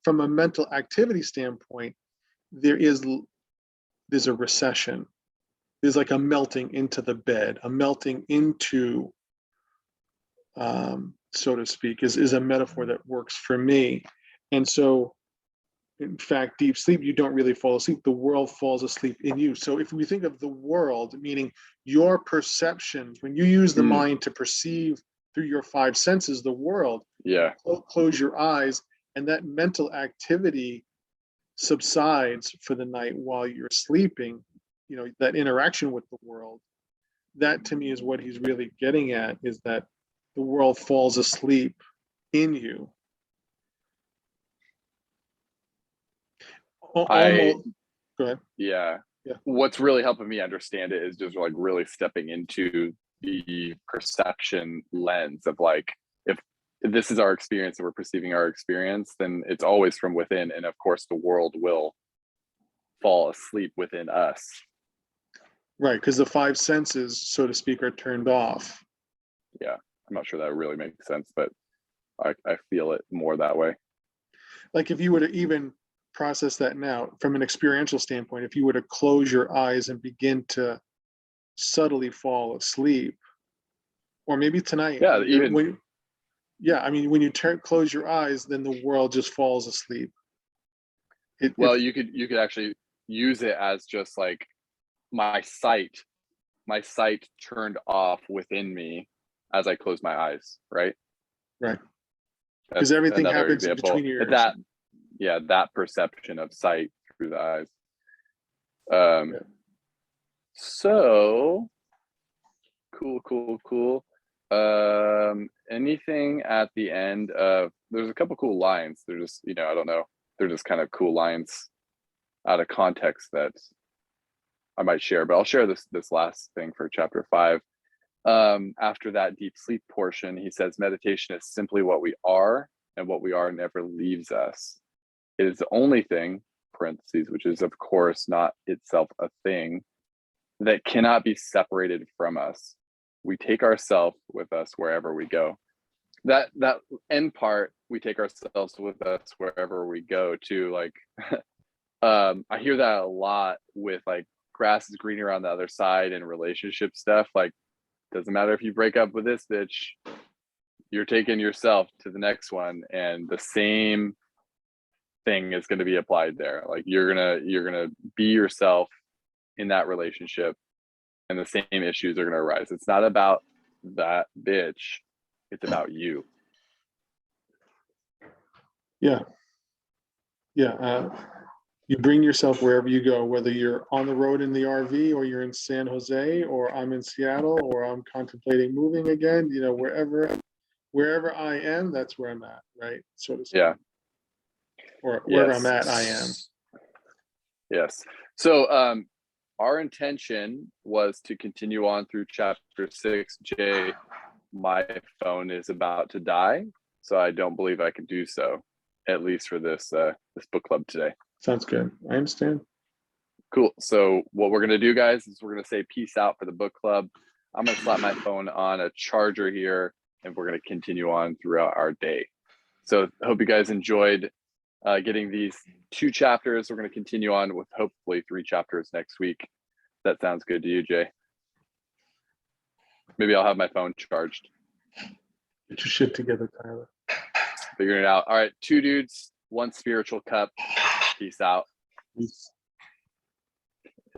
from a mental activity standpoint, there's a recession. There's like a melting into the bed, a melting into, so to speak, is a metaphor that works for me. And so, in fact, deep sleep, you don't really fall asleep. The world falls asleep in you. So if we think of the world, meaning your perceptions, when you use the mind to perceive through your five senses, the world, Yeah. close your eyes, and that mental activity subsides for the night while you're sleeping, that interaction with the world. That to me is what he's really getting at, is that the world falls asleep in you. Almost, go ahead. Yeah. Yeah. What's really helping me understand it is just like really stepping into the perception lens of like, if this is our experience and we're perceiving our experience, then it's always from within. And of course, the world will fall asleep within us. Right, because the five senses, so to speak, are turned off. Yeah. I'm not sure that really makes sense, but I feel it more that way. Like if you were to even process that now from an experiential standpoint, if you were to close your eyes and begin to subtly fall asleep, or maybe tonight, Yeah, when you close your eyes, then the world just falls asleep. You could actually use it as just like my sight turned off within me as I close my eyes, right? Right. Because everything happens between your ears. That perception of sight through the eyes. So cool. Anything at the end of, there's a couple cool lines. They're just, I don't know. They're just kind of cool lines out of context that I might share, but I'll share this last thing for chapter 5. After that deep sleep portion, he says, meditation is simply what we are, and what we are never leaves us. It is the only thing, parentheses, which is of course not itself a thing, that cannot be separated from us. We take ourselves with us wherever we go. That end part, we take ourselves with us wherever we go, too. Like, I hear that a lot with like, grass is greener on the other side and relationship stuff. Like, doesn't matter if you break up with this bitch, you're taking yourself to the next one, and the same thing is going to be applied there. Like, you're gonna be yourself in that relationship, and the same issues are going to arise. It's not about that bitch, it's about you. Yeah. You bring yourself wherever you go, whether you're on the road in the RV, or you're in San Jose, or I'm in Seattle, or I'm contemplating moving again, wherever I am, that's where I'm at, right? So to speak. Yeah. Or wherever I'm at, I am. Yes. So our intention was to continue on through chapter 6. Jay, my phone is about to die, so I don't believe I can do so, at least for this book club today. Sounds good. I understand. Cool. So what we're going to do, guys, is we're going to say peace out for the book club. I'm going to slap my phone on a charger here, and we're going to continue on throughout our day. So I hope you guys enjoyed getting these 2 chapters. We're going to continue on with hopefully 3 chapters next week. That sounds good to you, Jay? Maybe I'll have my phone charged. Get your shit together, Tyler. Figuring it out. All right, 2 dudes, 1 spiritual cup. Peace out. Peace.